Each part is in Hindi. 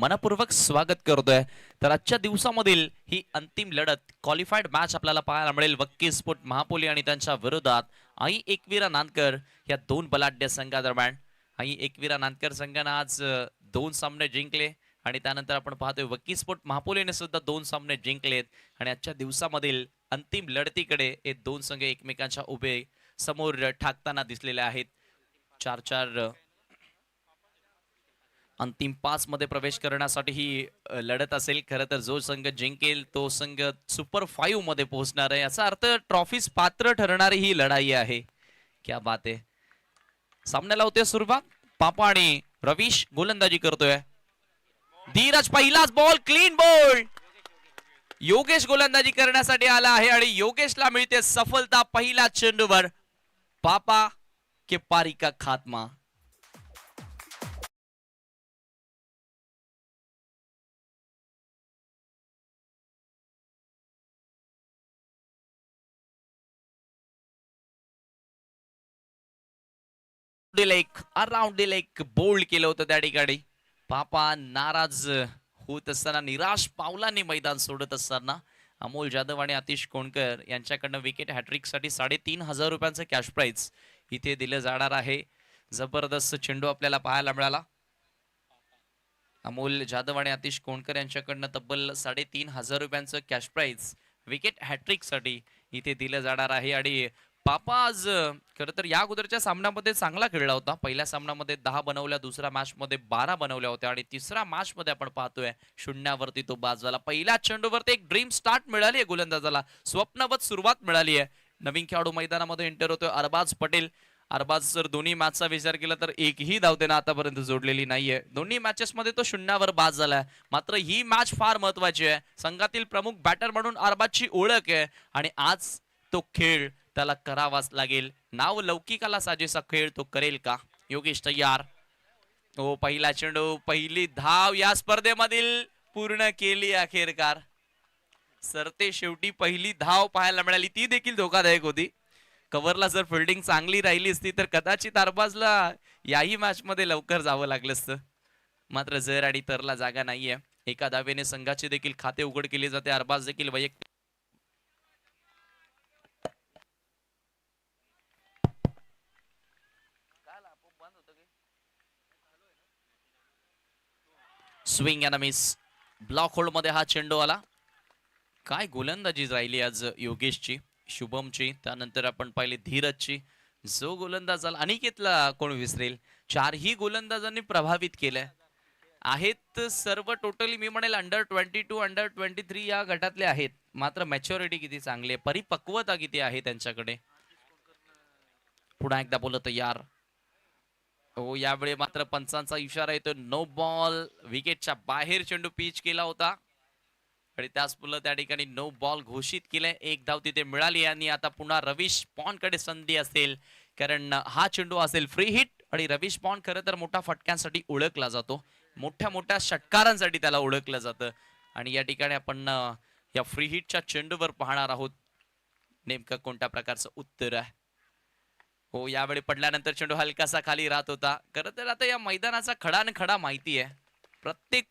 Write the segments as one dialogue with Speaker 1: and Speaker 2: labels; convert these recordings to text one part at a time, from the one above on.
Speaker 1: मनपूर्वक स्वागत करतोय। तर आजच्या दिवसामधील ही अंतिम लढत क्वालिफाईड मॅच आपल्याला पाहायला मिळेल वक्की स्पोर्ट महापोली आणि त्यांच्या विरोधात आई एकवीरा नांदकर या दोन बलाढ्य संघादरम्यान। आई एकवीरा नांदकर संघाने आज दोन सामने जिंकले आणि त्यानंतर आपण पाहतोय वक्की स्पोर्ट महापोलीने सुद्धा दोन सामने जिंकलेत आणि आजच्या दिवसामधील अंतिम लढतीकडे हे दोन संघ एकमेकांच्या उभे समोर ठाकताना दिसलेले आहेत। 4-4 अंतिम 5 मध्ये प्रवेश करण्यासाठी ही लढत असेल। खरं तर जो संघ जिंकेल तो संघ सुपर 5 मध्ये पोहोचणार आहे, याचा अर्थ ट्रॉफीज पात्र ठरणारी ही लढाई आहे। क्या बात आहे। सामन्याला होते सुरुवात। पापा आणि रवीश गोलंदाजी करतोय। धीरज पहिलाच बॉल क्लीन बॉल। योगेश गोलंदाजी करण्यासाठी आला आहे आणि योगेशला मिळते सफलता पहिला चेंडूवर। पापा के पारी का खात्मा। अराउंड द लेग बोल्ड केलं होतं त्या ठिकाणी। पापा नाराज होत असताना निराश पावलांनी मैदान सोडत असताना अमोल जाधव आणि आतिश कोणकर यांच्याकडनं विकेट हॅट्रिक साठी 3,500 रुपयांचं कॅश प्राइज इथे दिलं जाणार आहे। जबरदस्त चेंडू आपल्याला पाहायला मिळाला। अमोल जाधव आणि आतिश कोणकर यांच्याकडनं तब्बल 3,500 रुपयांचं कॅश प्राइज विकेट हॅट्रिक साठी इथे दिलं जाणार आहे। आणि पापा आज खरं तर या अगोदरच्या सामन्यामध्ये चांगला खेळला होता। पहिल्या सामन्यामध्ये 10 बनवल्या, दुसऱ्या मॅच मध्ये 12 बनवल्या होत्या आणि तिसऱ्या मॅच मध्ये आपण पाहतोय शून्यावरती तो बाद झाला। पहिल्या चेंडूवरती एक ड्रीम स्टार्ट मिळाली आहे गोलंदाजाला, स्वप्नवत सुरुवात मिळाली आहे। नवीन खेळाडू मैदानामध्ये एंटर होतोय अरबाज पटेल। अरबाज जर दोन्ही मॅचचा विचार केला तर एकही धाव त्यानं आतापर्यंत जोडलेली नाहीये। दोन्ही मॅचेस मध्ये तो शून्यावर बाद झालाय। मात्र ही मॅच फार महत्वाची आहे, संघातील प्रमुख बॅटर म्हणून अरबाजची ओळख आहे आणि आज तो खेळ त्याला करावाच लागेल। नाव लौकिकाला साजेसा खेळ तो करेल का? योगेश तयार हो। पहिला चेंडू, पहिली धाव या स्पर्धेमधील पूर्ण केली अखेरकार। सरते शेवटी पहिली धाव पाहायला मिळाली, ती देखील धोकादायक होती। कव्हरला जर फिल्डिंग चांगली राहिली असती तर कदाचित अरबाजला याही मॅच मध्ये लवकर जावं लागलं असतं। मात्र जर आणि तरला जागा नाहीये। एका धावेने संघाचे देखील खाते उघड केले जाते। अरबाज देखील वैयक्तिक swing and miss, block hold मध्ये हा चेंडू आला। काय गोलंदाजी राहिली आज योगेशची, शुभमची, त्यानंतर आपण पाहिले धीरजची। जो गोलंदाज आला अनिकेतला कोण विसरेल। चारही गोलंदाजांनी प्रभावित केलंय आहेत। सर्व टोटली मी म्हणेल अंडर 22 अंडर 23 या गटातले आहेत। मात्र मॅच्युरिटी किती चांगली आहे, परिपक्वता किती आहे त्यांच्याकडे। पुन्हा एकदा बोलत तयार हो। यावेळी मात्र पंचांचा इशारा येतो नो बॉल। विकेटच्या बाहेर चेंडू पिच केला होता आणि त्याच पुढे त्या ठिकाणी नो बॉल घोषित केलंय। एक धाव तिथे मिळाली आणि आता पुन्हा रवीश पॉन कडे संधी असेल, कारण हा चेंडू असेल फ्री हिट आणि रवीश पॉन खरं तर मोठ्या फटक्यांसाठी ओळखला जातो, मोठ्या मोठ्या षटकारांसाठी त्याला ओळखलं जातं। आणि या ठिकाणी आपण या फ्री हिटच्या चेंडूवर पाहणार आहोत नेमकं कोणत्या प्रकारचं उत्तर आहे। हो, यावेळी पडल्यानंतर चेंडू हलकासा खाली राहत होता। खरं तर आता या मैदानाचा खडा न खडा माहिती आहे, प्रत्येक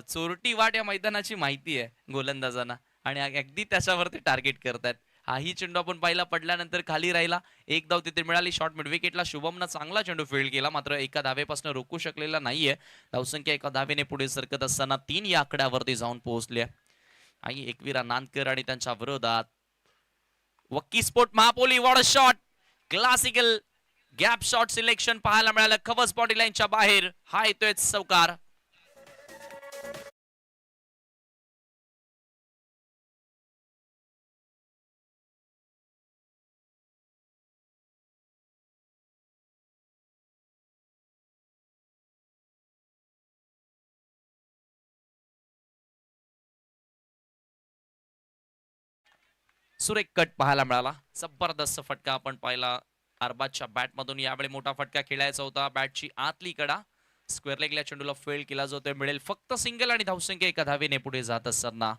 Speaker 1: चोरटी वाट या मैदानाची माहिती आहे गोलंदाजांना आणि अगदी त्याच्यावरती टार्गेट करतात। हाही चेंडू आपण पाहिला पडल्यानंतर खाली राहिला, एक धाव तिथे मिळाली। शॉर्ट मिड विकेटला शुभमनं चांगला चेंडू फील्ड केला, मात्र एका धावेपासून रोखू शकलेला नाहीये। धावसंख्या एका धावेने पुढे सरकत असताना 3 या आकड्यावरती जाऊन पोहोचले। आई एकवीरा नांदकर आणि त्यांच्या विरोधात Vakki sport Mahapoli. What a shot, classical gap shot selection पाहायला मिळालं। कव्हर बॉडी लाईनच्या बाहेर हा येतोय चौकार। सुरेख कट पाहायला मिळाला, जबरदस्त फटका आपण पाहिला अरबाजच्या बॅट मधून। यावेळी मोठा फटका खेळायचा होता, बॅटची आतली कडा स्क्वेअर लेगला चेंडूला फेल केला जो तो मिळेल फक्त सिंगल आणि धावसंख्या एका धावेने पुढे जात असताना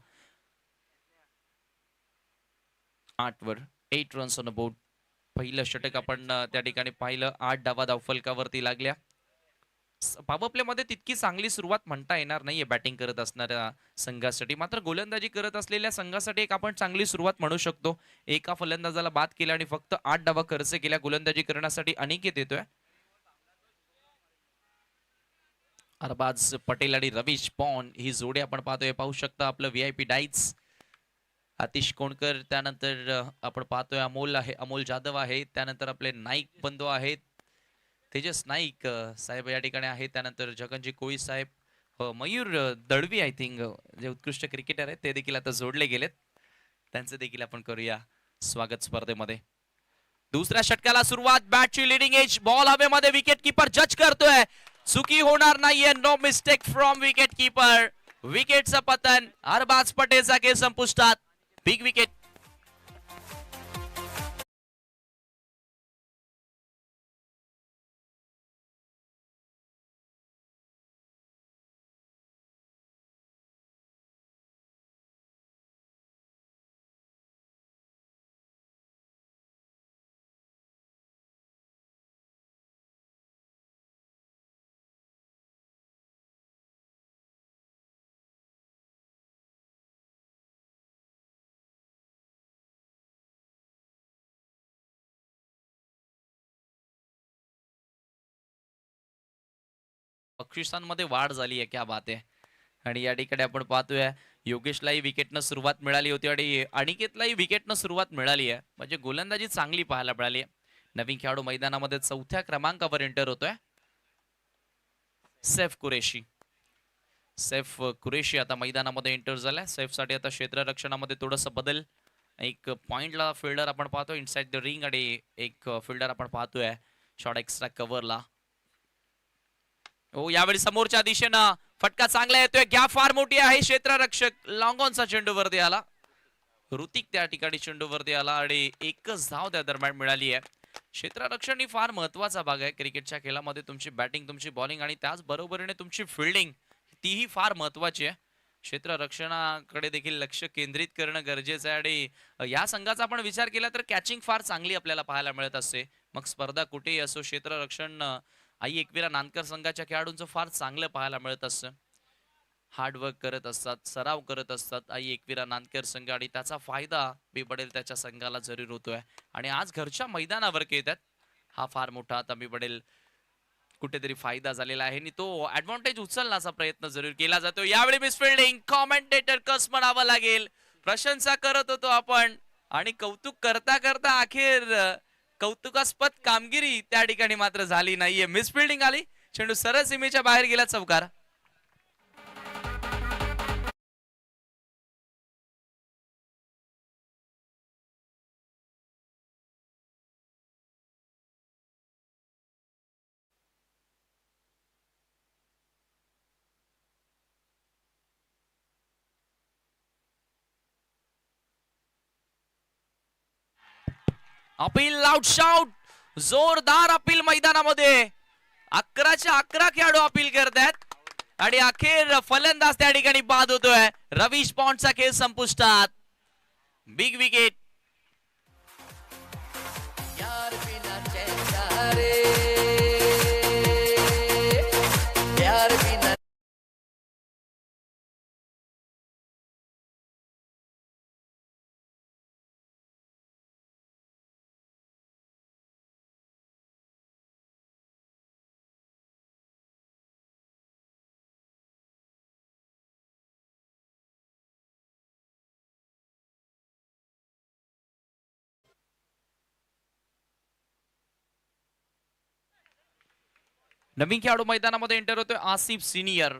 Speaker 1: 8 वर 8 रन्स ऑन द बोर्ड। पहिलं षटक आपण त्या ठिकाणी पाहिलं, 8 धावा धावफलकावरती लागल्या। पॉवर प्ले मध्ये तितकी चांगली सुरुवात म्हणता येणार नाहीये बॅटिंग करत असणाऱ्या संघासाठी. मात्र गोलंदाजी करत असलेल्या संघासाठी एक आपण चांगली सुरुवात म्हणू शकतो. एका फलंदाजाला बाद केला आणि फक्त 8 डावा खर्च केल्या गोलंदाजी करण्यासाठी अनिकेत येतोय. अरबाज पटेल आणि रवीश पॉन ही जोडी आपण पाहतोय. पाहू शकता आपलं व्हीआयपी डाईट्स आतिश कोणकर, त्यानंतर आपण पाहतोय अमोल आहे, अमोल जाधव आहे, त्यानंतर आपले नाईक बंधू आहेत, तेजस नाईक साहेब या ठिकाणी आहेत, त्यानंतर जगनजी कोळी साहेब, मयूर दळवी आय थिंक जे उत्कृष्ट क्रिकेटर आहेत ते देखील आता जोडले गेलेत. त्यांचं देखील आपण करूया स्वागत स्पर्धेमध्ये. दुसऱ्या षटकाला सुरुवात. बॅटची लिडिंग एज, बॉल हवेमध्ये, विकेट कीपर जज करतोय, चुकी होणार नाहीये, no mistake from wicket keeper. विकेटचं पतन, अरबाज पटेलचा खेळ संपुष्टात, बिग विकेट. बक्षिसांमध्ये वाढ झाली आहे, क्या बात आहे. आणि या ठिकाणी आपण पाहतोय योगेशलाही विकेटनं सुरुवात मिळाली होती आणि अनिकेतलाही विकेटनं सुरुवात मिळाली आहे. म्हणजे गोलंदाजी चांगली पाहायला मिळाली आहे. नवीन खेळाडू मैदानामध्ये 4थ्या क्रमांकावर एंटर होतोय, सैफ कुरेशी. सैफ कुरेशी आता मैदानामध्ये एंटर झालाय. सैफसाठी आता क्षेत्ररक्षणामध्ये थोडंसं बदल. एक पॉइंटला फिल्डर आपण पाहतो इनसाइड द रिंग आणि एक फिल्डर आपण पाहतोय शॉर्ट एक्स्ट्रा कव्हरला. हो, यावेळी समोरच्या दिशेनं फटका चांगला येतोय, गॅप फार मोठी आहे. क्षेत्ररक्षक लॉंगॉनचा चेंडू वरती आला, ऋतिक त्या ठिकाणी चेंडू वरती आला आणि एकच धाव त्या दरम्यान मिळाली आहे. क्षेत्ररक्षण ही फार महत्वाचा भाग आहे क्रिकेटच्या खेळामध्ये. तुमची बॅटिंग, तुमची बॉलिंग आणि त्याच बरोबरीने तुमची फिल्डिंग तीही फार महत्वाची आहे. क्षेत्ररक्षणाकडे देखील लक्ष केंद्रित करणं गरजेचं आहे. आणि या संघाचा आपण विचार केला तर कॅचिंग फार चांगली आपल्याला पाहायला मिळत असते. मग स्पर्धा कुठेही असो, क्षेत्ररक्षण आई एकविरा नानकर संघाच्या खेळाडूंचं फार चांगलं पाहायला मिळत असतं. हार्डवर्क करत असतात, सराव करत असतात आई एकविरा नानकर संघ, आणि त्याचा फायदा बिबडेल त्याच्या संघाला जरूर होतोय. आणि आज घरच्या मैदानावर खेळतात, हा फार मोठा आता बिबडेल कुठेतरी फायदा झालेला आहे आणि तो ऍडव्हान्टेज उचलण्याचा प्रयत्न जरूर केला जातो. यावेळी मिसफिल्डिंग, कॉमेंटेटर कस म्हणावं लागेल, प्रशंसा करत होतो आपण आणि कौतुक करता करता अखेर कौतुकास्पद कामगिरी त्या ठिकाणी मात्र झाली नाहीये. मिसफिल्डिंग आली, चेंडू सरळ सीमेच्या बाहेर गेला, चौकार. अपील, आउट शाउट, जोरदार अपील मैदानामध्ये. 11च्या 11 खेळाडू अपील करतात आणि अखेर फलंदाज त्या ठिकाणी बाद होतोय. रवीश पॉन्टचा खेळ संपुष्टात, बिग विकेट. नवीन खेळाडू मैदानामध्ये एंटर होतोय, आसिफ सिनियर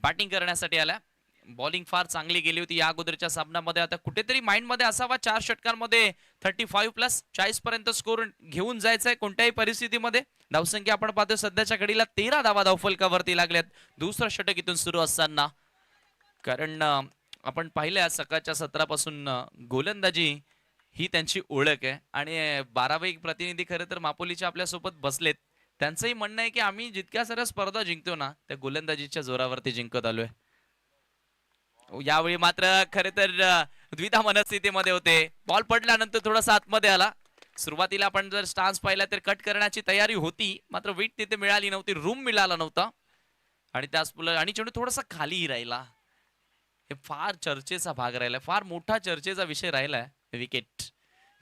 Speaker 1: बॅटिंग करण्यासाठी आला. बॉलिंग फार चांगली गेली होती या अगोदरच्या सामन्यामध्ये. आता कुठेतरी माइंड मध्ये असावा 4 षटकांमध्ये 35+ 40 पर्यंत स्कोर घेऊन जायचंय कोणत्याही परिस्थितीमध्ये. धावसंख्या आपण पाहतोय सध्याच्या घडीला 13 धावा धावफलकावरती लागल्यात दुसरं षटक इथून सुरू असताना. कारण आपण पाहिलं सकाळच्या सत्रापासून गोलंदाजी ही त्यांची ओळख आहे आणि 12वे प्रतिनिधी खरं तर मापोलीच्या आपल्यासोबत बसलेत. त्यांचंही म्हणणं आहे की आम्ही जितक्या साऱ्या स्पर्धा जिंकतो ना त्या गोलंदाजीच्या जोरावरती जिंकत आलोय. यावेळी मात्र खरे तर द्विधा मनस्थितीमध्ये होते. बॉल पडल्यानंतर थोडासा आतमध्ये आला, सुरुवातीला आपण जर स्टान्स पाहिला तर कट करण्याची तयारी होती, मात्र विट तिथे मिळाली नव्हती, रूम मिळाला नव्हता आणि त्याच आणि चेंडू थोडासा खालीही राहिला. हे फार चर्चेचा भाग राहिलाय, फार मोठा चर्चेचा विषय राहिलाय. Wicket,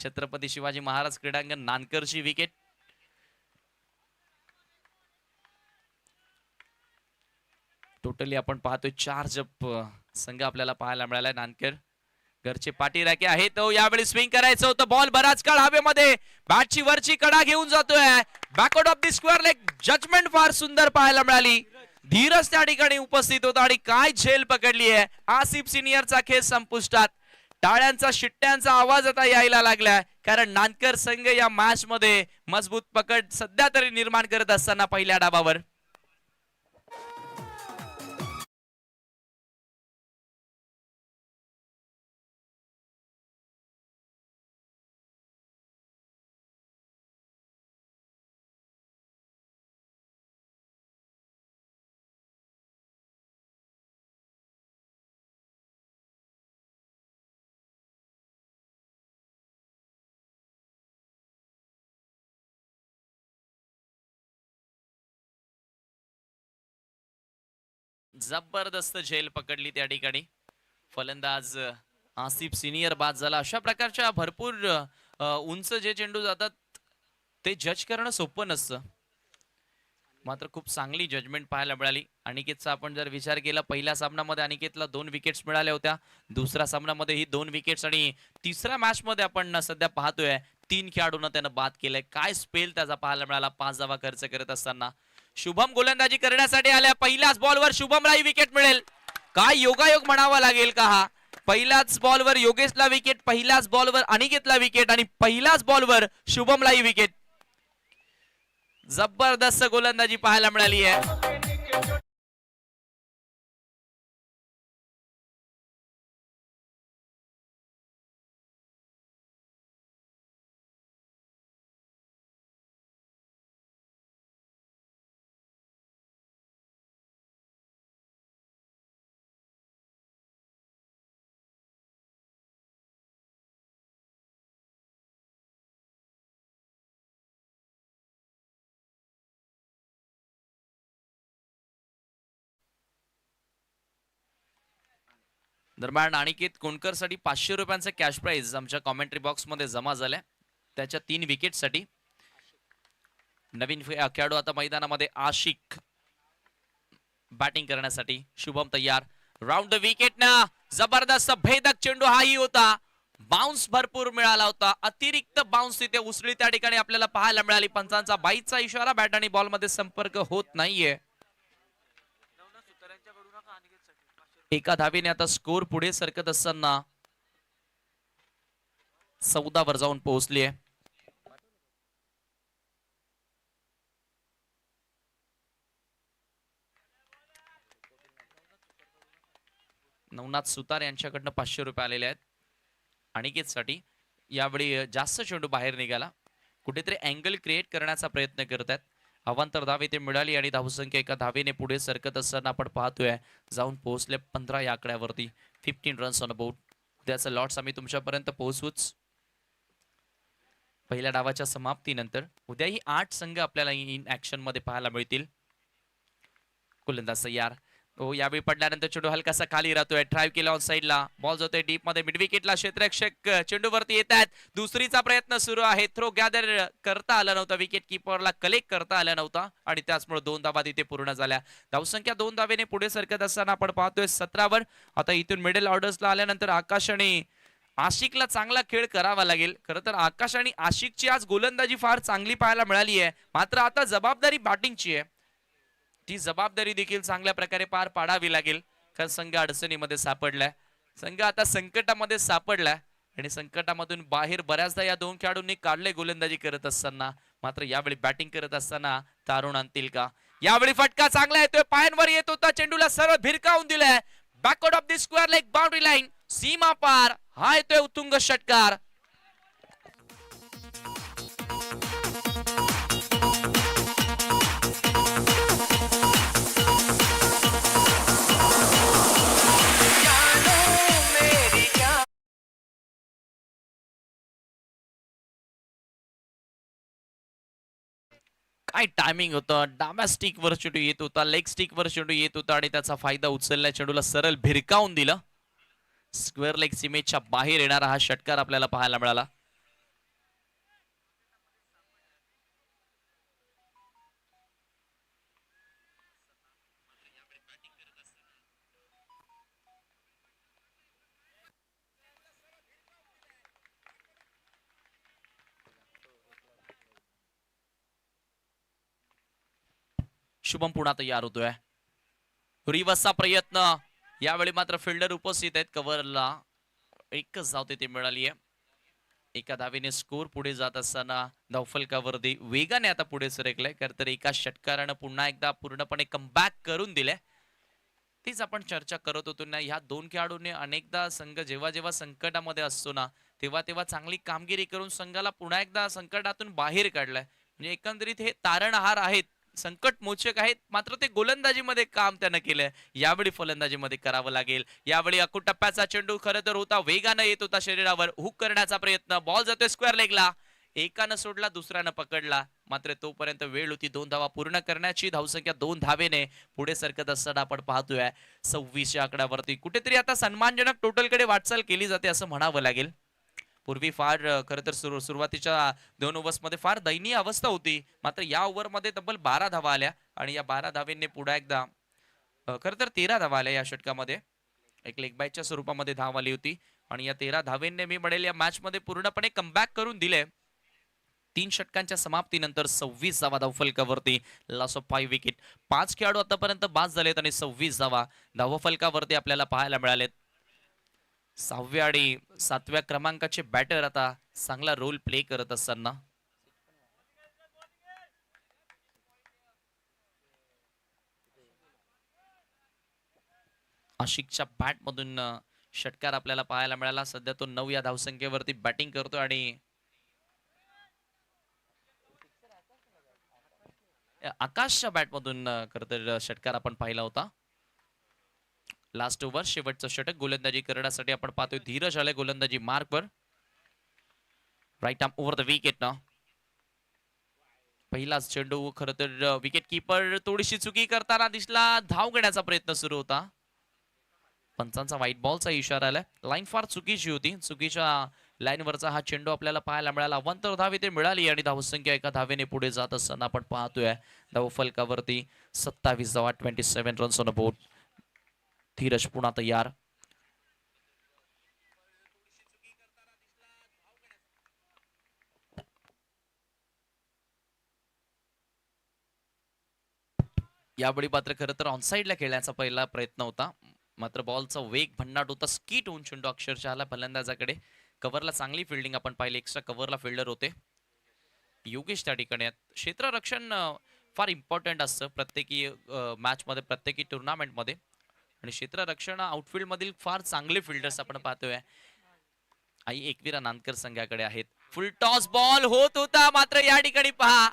Speaker 1: Chhatrapati Shivaji Maharaj क्रीडांगण नानकरची wicket. Totally आपण पाहतोय 4 जप संघ आपल्याला पाहायला मिळालाय. नानकर घरचे पाठी राखे आहे, तो यावेळी स्विंग करायचं होतं. बॉल बराच काळ हवेमध्ये, बॅटची वरची कडा घेऊन जातोय. Backward of the square leg. Judgement फार सुंदर पाहायला मिळाली. धीरज त्या ठिकाणी उपस्थित होता आणि काय झेल पकडली आहे. आसिफ सिनियरचा खेळ संपुष्टात. टाळ्यांचा शिट्ट्यांचा आवाज आता यायला लागलाय, कारण नानकर संघ या मॅच मध्ये मजबूत पकड सध्या तरी निर्माण करत असताना पहिल्या डावावर. जबरदस्त झेल पकडली त्या ठिकाणी. फलंदाज आसिफ सिनियर बाद झाला. अशा प्रकारच्या भरपूर उंच जे चेंडू जातात ते जज करणं सोपं नसतं, मात्र खूप चांगली जजमेंट पाहायला मिळाली. अनिकेतचा आपण जर विचार केला, पहिल्या सामन्यामध्ये अनिकेतला 2 विकेट्स मिळाल्या होत्या, दुसऱ्या सामन्यामध्ये ही 2 विकेट्स आणि तिसऱ्या मॅच मध्ये आपण सध्या पाहतोय 3 खेळाडूंना त्यानं बाद केलंय. काय स्पेल त्याचा पाहायला मिळाला 5 धावा खर्च करत असताना. शुभम गोलंदाजी करण्यासाठी आल्या. पहिल्याच बॉलवर शुभमला ही विकेट मिळेल. काय योगायोग म्हणावा लागेल का हा. पहिल्याच बॉलवर योगेशला विकेट, पहिल्याच बॉलवर अनिकेतला विकेट आणि पहिल्याच बॉलवर शुभमला ही विकेट. जबरदस्त गोलंदाजी पाहायला मिळाली आहे. दरम्यान अनिकेत कोणकर साठी 500 रुपयांचा कॅश प्राइज आमच्या कॉमेंट्री बॉक्स मध्ये जमा झालाय. त्याच्या 3 विकेट साठी. नवीन खेळाडू आता मैदानामध्ये आशिक बॅटिंग करण्यासाठी. शुभम तयार. राऊंड द विकेट ना, जबरदस्त भेदक चेंडू हाही होता. बाउन्स भरपूर मिळाला होता. अतिरिक्त बाउन्स तिथे उसळी त्या ठिकाणी आपल्याला पाहायला मिळाली. पंचांचा 22चा इशारा. बॅट आणि बॉल मध्ये संपर्क होत नाहीये. एका धावेने आता स्कोर पुढे सरकत असताना 14 वर जाऊन पोहोचली आहे. नवनाथ सुतार यांच्याकडनं 500 रुपये आलेले आहेत अनिकेतसाठी. यावेळी जास्त चेंडू बाहेर निघाला, कुठेतरी अँगल क्रिएट करण्याचा प्रयत्न करत आहेत. अवांतर धाव इथे मिळाली आणि धावसंख्या एका धावेने पुढे सरकत असताना आपण पाहतोय जाऊन पोहोचले 15 या आकड्यावरती. 15 रन्स ऑन बोर्ड. उद्याचं लॉट्स आम्ही तुमच्यापर्यंत पोहोचूच. पहिल्या डावाच्या समाप्तीनंतर उद्याही 8 संघ आपल्याला इन ऍक्शन मध्ये पाहायला मिळतील. गोलंदाज तयार. हो, यावेळी पडल्यानंतर चेंडू हलकासा खाली राहतोय. ड्राईव्ह केला ऑन साईडला. बॉल जातोय डीप मध्ये. मिड विकेटला क्षेत्ररक्षक चेंडूवरती येत आहेत. दुसरीचा प्रयत्न सुरू आहे. थ्रो गॅदर करता आला नव्हता. विकेट किपरला कलेक्ट करता आला नव्हता आणि त्याचमुळे 2 धावा तिथे पूर्ण झाल्या. धावसंख्या 2 धावेने पुढे सरकत असताना आपण पाहतोय 17 वर. आता इथून मिडल ऑर्डर्सला आल्यानंतर आकाश आणि आशिकला चांगला खेळ करावा लागेल. खरं तर आकाश आणि आशिकची आज गोलंदाजी फार चांगली पाहायला मिळाली आहे, मात्र आता जबाबदारी बॅटिंगची आहे. ती जबाबदारी देखील चांगल्या प्रकारे पार पाडावी लागेल. कारण संघ अडचणीमध्ये सापडलाय. संघ आता संकटामध्ये सापडलाय आणि संकटामधून बाहेर बऱ्याचदा या 2 खेळाडूंनी काढले गोलंदाजी करत असताना. मात्र यावेळी बॅटिंग करत असताना तारुण आणतील का. यावेळी फटका चांगला येतोय. पायांवर येत होता, चेंडूला सरळ भिरकावून दिलाय. Backward of the square leg boundary line. सीमा पार. हा येतोय उत्तुंग षटकार. काय टायमिंग होतं, डाव्या स्टिकवर चेंडू येत होता, लेग स्टिकवर चेंडू येत होता आणि त्याचा फायदा उचलल्या चेंडूला सरळ भिरकावून दिलं. स्क्वेअर लेग सीमेच्या बाहेर येणारा हा षटकार आपल्याला पाहायला मिळाला. शुभम पुन्हा तयार होतोय. रिवर्सचा प्रयत्न, यावेळी मात्र फिल्डर उपस्थित आहेत कव्हरला. एकच धाव तिथे मिळाली आहे. एका धावेने स्कोर पुढे जात असताना धावफलकावरती वेगाने आता पुढे सरकलाय. खर तर एका षटकारानं पुन्हा एकदा पूर्णपणे कमबॅक करून दिले. तीच आपण चर्चा करत होतो ना, ह्या दोन खेळाडूंनी अनेकदा संघ जेव्हा जेव्हा संकटामध्ये असतो ना, तेव्हा तेव्हा चांगली कामगिरी करून संघाला पुन्हा एकदा संकटातून बाहेर काढलाय. म्हणजे एकंदरीत हे तारणहार आहेत, संकट मोचक आहेत, मात्र ते गोलंदाजीमध्ये काम त्यानं केलंय. यावेळी फलंदाजीमध्ये करावं लागेल. यावेळी अकुटप्प्याचा चेंडू खरं तर होता, वेगानं येत होता शरीरावर, हुक करण्याचा प्रयत्न, बॉल जातोय स्क्वेअर लेगला. एकानं सोडला, दुसऱ्यानं पकडला, मात्र तोपर्यंत वेळ होती 2 धावा पूर्ण करण्याची. धावसंख्या 2 धावेने पुढे सरकत असताना आपण पाहतोय 26च्या आकड्यावरती कुठेतरी आता सन्मानजनक टोटलकडे वाटचाल केली जाते असं म्हणावं लागेल. पूर्वी फार खरं तर सुरुवातीच्या 2 ओव्हर्समध्ये फार दयनीय अवस्था होती, मात्र या ओव्हरमध्ये तब्बल 12 धावा आल्या आणि या 12 धावेंनी पुन्हा एकदा खरं तर 13 धावा आल्या या षटकामध्ये. एक लेग बायच्या स्वरूपामध्ये धाव आली होती आणि या 13 धावेंनी मी म्हणेल या मॅच मध्ये पूर्णपणे कमबॅक करून दिले. 3 षटकांच्या समाप्तीनंतर 26 धावा धावफलकावरती, लॉस ऑफ 5 विकेट. 5 खेळाडू आतापर्यंत बाद झालेत आणि 26 धावा धावफलकावरती आपल्याला पाहायला मिळालेत. 6व्या आणि 7व्या क्रमांकाचे बॅटर आता चांगला रोल प्ले करत असताना आशिकच्या बॅट मधून षटकार आपल्याला पाहायला मिळाला. सध्या तो 9 या धावसंख्येवरती बॅटिंग करतो आणि आकाशच्या बॅट मधून खरं तर षटकार आपण पाहिला होता. लास्ट ओव्हर शेवटचं षटक गोलंदाजी करण्यासाठी आपण पाहतोय धीरज आले गोलंदाजी मार्कवर. Right arm over the wicket ना. पहिलाच चेंडू खरं तर विकेट किपर थोडीशी चुकी करताना दिसला. धाव घेण्याचा प्रयत्न सुरू होता. पंचांचा व्हाईट बॉलचा इशारा आलाय. लाईन फार चुकीची होती. चुकीच्या लाईनवरचा हा चेंडू आपल्याला पाहायला मिळाला. अवांतर धाव इथे मिळाली आणि धावसंख्या एका धावेने पुढे जात असताना आपण पाहतोय धावफलकावरती 27 धावा, 27 रन्स ऑन अ बोर्ड. धीरज पुन्हा तयार. यावेळी मात्र खरं तर ऑनसाईडला खेळण्याचा पहिला प्रयत्न होता, मात्र बॉलचा वेग भन्नाट होता. स्कीट होऊन चेंडू अक्षरशः आला फलंदाजाकडे. कव्हरला चांगली फिल्डिंग आपण पाहिली. एक्स्ट्रा कव्हरला फिल्डर होते योगेश त्या ठिकाणी आहेत. क्षेत्ररक्षण फार इम्पॉर्टंट असतं प्रत्येकी मॅच मध्ये, प्रत्येकी टुर्नामेंट मध्ये. आणि क्षेत्ररक्षण आउटफील्ड मधील फार चांगले फिल्डर्स आपण पाहतोय. आई एकविरा नांदकर संघाकडे आहेत. फुल टॉस बॉल होत होता, मात्र या ठिकाणी पहा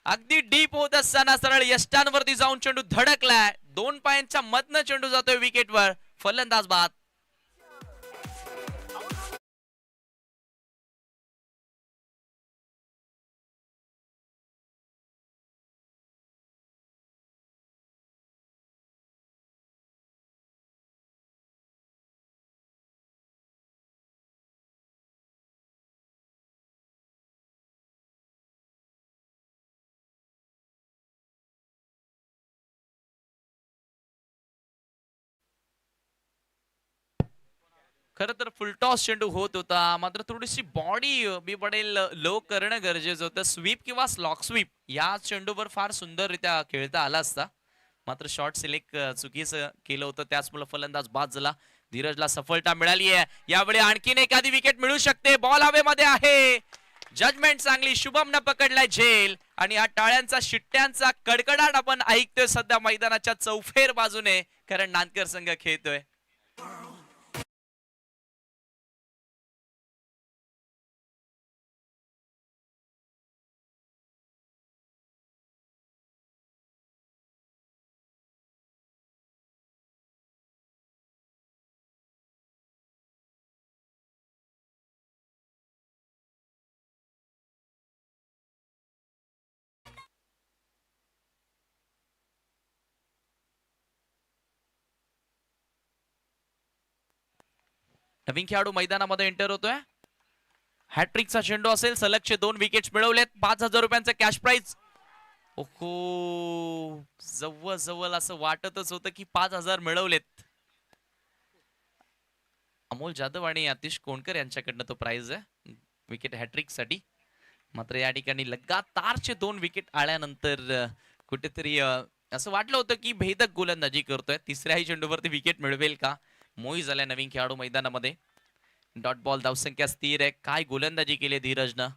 Speaker 1: अगदी डीप होत असताना सरळ यष्टांवरती जाऊन चेंडू धडकलाय. 2 पायांच्या मधनं चेंडू जातोय विकेटवर. फलंदाज बाद. खरं तर फुलटॉस चेंडू होत होता, मात्र थोडीशी बॉडी मी पडेल लो करणं गरजेचं होतं. स्वीप किंवा स्लॉक स्वीप या चेंडूवर फार सुंदररित्या खेळता आला असता, मात्र शॉर्ट सिलेक्ट चुकीचं केलं होतं. त्याचमुळे फलंदाज बाद झाला. धीरजला सफलता मिळाली आहे. यावेळी आणखीन एखादी विकेट मिळू शकते. बॉल हवेमध्ये आहे. जजमेंट चांगली. शुभमनं पकडलाय झेल आणि हा टाळ्यांचा शिट्ट्यांचा कडकडाट आपण ऐकतोय सध्या मैदानाच्या चौफेर बाजूने, कारण नांदकर संघ खेळतोय. नवीन खेळाडू मैदानामध्ये एंटर होतोय. हॅट्रिकचा चेंडू असेल, सलगचे 2 विकेट्स मिळवलेत, 5,000 रुपयांचं कॅश प्राइज. ओहो, जवळ जवळ असं वाटतच होतं की 5,000 मिळवलेत. अमोल जाधव आणि आतिश कोणकर यांच्याकडनं तो प्राइज आहे विकेट हॅट्रिक साठी. मात्र या ठिकाणी लगातारचे 2 विकेट आल्यानंतर कुठेतरी असं वाटलं होतं की भेदक गोलंदाजी करतोय. तिसऱ्याही चेंडूवरती विकेट मिळवेल का. मोही झाल्या नवीन खेळाडू मैदानामध्ये. डॉट बॉल, धावसंख्या स्थिर आहे. काय गोलंदाजी केली धीरजनं.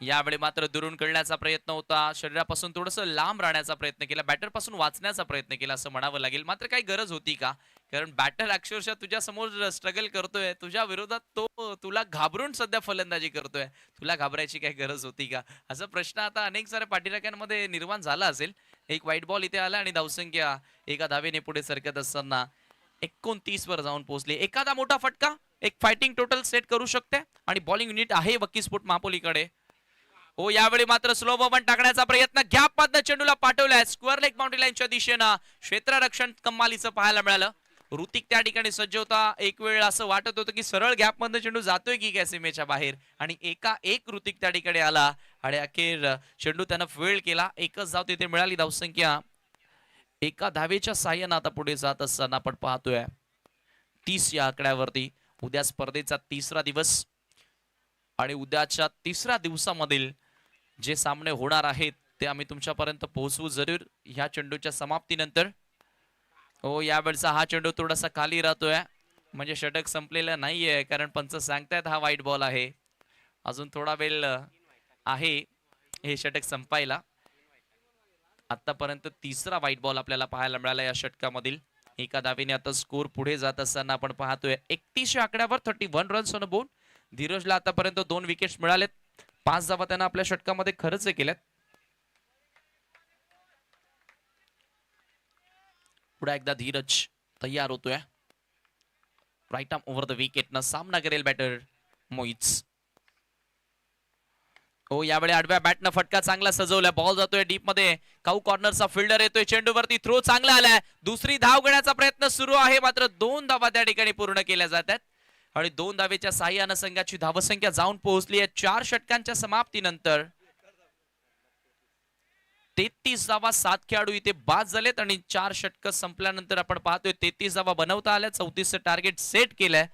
Speaker 1: यावेळी मात्र दुरून कळण्याचा प्रयत्न होता, शरीरापासून थोडंसं लांब राहण्याचा प्रयत्न केला, बॅटर पासून वाचण्याचा प्रयत्न केला असं म्हणावं लागेल. मात्र काही गरज होती का. कारण बॅटर अक्षरशः तुझ्या समोर स्ट्रगल करतोय, तुझ्या विरोधात तो तुला घाबरून सध्या फलंदाजी करतोय, तुला घाबरायची काही गरज होती का, असा प्रश्न आता अनेक साऱ्या पाठीराख्यांमध्ये निर्माण झाला असेल. एक वाईट बॉल इथे आला आणि धावसंख्या एका धावेने पुढे सरकत असताना 29 वर जाऊन पोहोचली. एखादा मोठा फटका एक फायटिंग टोटल सेट करू शकते आणि बॉलिंग युनिट आहे वकीस्फोट महापोलीकडे. हो, यावेळी मात्र स्लो बॉबन टाकण्याचा प्रयत्न, गॅप मधनं चेंडूला पाठवलाय स्क्वेअर लेग बाउंड्री लाईनच्या दिशेनं. क्षेत्ररक्षण कमालीचं पाहायला मिळालं. ऋतिक त्या ठिकाणी सज्ज होता. एक वेळ असं वाटत होतं की सरळ गॅप मधनं चेंडू जातोय की काय सीमेच्या बाहेर, आणि एक ऋतिक त्या ठिकाणी आला आणि अखेर चेंडू त्यानं फेल केला. एकच धाव तिथे मिळाली. धावसंख्या एका धावेच्या साह्यानं आता पुढे जात असताना आपण पाहतोय 30 या आकड्यावरती. उद्या स्पर्धेचा 3रा दिवस आणि उद्याच्या 3ऱ्या दिवसामधील जे सामने होणार आहेत ते आम्ही तुमच्यापर्यंत पोहोचवू जरूर ह्या चेंडूच्या समाप्तीनंतर. हो, यावेळचा हा चेंडू थोडासा खाली राहतोय, म्हणजे षटक संपलेलं नाहीये, कारण पंच सांगतायत हा वाईट बॉल आहे, अजून थोडा वेळ आहे हे षटक संपायला. आतापर्यंत 3रा वाईट बॉल आपल्याला पाहायला मिळाला या षटकामधील. एका धावेने आता स्कोर पुढे जात असताना आपण पाहतोय 31 आकड्यावर 31 रन्स ऑन बोर्ड. धीरजला आतापर्यंत 2 विकेट्स मिळालेत, 5 धावा त्यानं आपल्या षटकामध्ये खर्च केल्यात. पुढे एकदा धीरज तयार होतोय. Right arm over the wicket न सामना करेल बॅटर मोहित. हो, यावेळी आडव्या बॅटनं फटका चांगला सजवलाय. बॉल जातोय डीप मध्ये. काऊ कॉर्नरचा फिल्डर येतोय, चेंडूवरती थ्रो चांगला आलाय. दुसरी धाव घेण्याचा प्रयत्न सुरू आहे, मात्र 2 धावा त्या ठिकाणी पूर्ण केल्या जातात आणि 2 धावेच्या साह्यानं संघाची धावसंख्या जाऊन पोहोचली आहे 4 षटकांच्या समाप्तीनंतर. 33 धावा 7 खेळाडू इथे बाद झालेत आणि 4 षटक संपल्यानंतर आपण पाहतोय 33 धावा बनवता आल्या. 34चं टार्गेट सेट केलंय.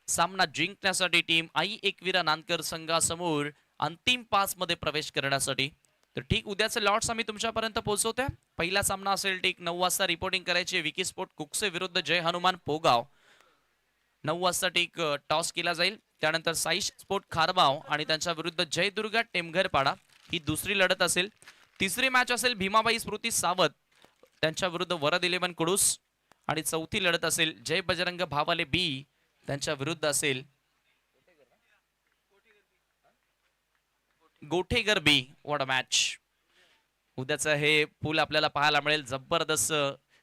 Speaker 1: सामना जिंकण्यासाठी टीम आई एकविरा नानकर संघासमोर अंतिम 5 मध्ये प्रवेश करण्यासाठी. तर ठीक उद्याचे लॉट्स आम्ही तुमच्यापर्यंत पोहोचवतोय. पहिला सामना असेल ठीक 9 वाजता रिपोर्टिंग करायची विकी स्पोर्ट कुकसे विरुद्ध जय हनुमान पोगाव. 9 वाजता ठीक टॉस केला जाईल. त्यानंतर साई स्पोर्ट खारबाव आणि त्यांच्या विरुद्ध जय दुर्गा टेमघरपाडा ही दुसरी लढत असेल. तिसरी मॅच असेल भीमाबाई स्मृती सावत त्यांच्या विरुद्ध वरद 11 कुडूस आणि चौथी लढत असेल जय बजरंग भावाले बी त्यांच्या विरुद्ध असेल गोठेगर बी. What a match. उद्याचं हे पूल आपल्याला पाहायला मिळेल. जबरदस्त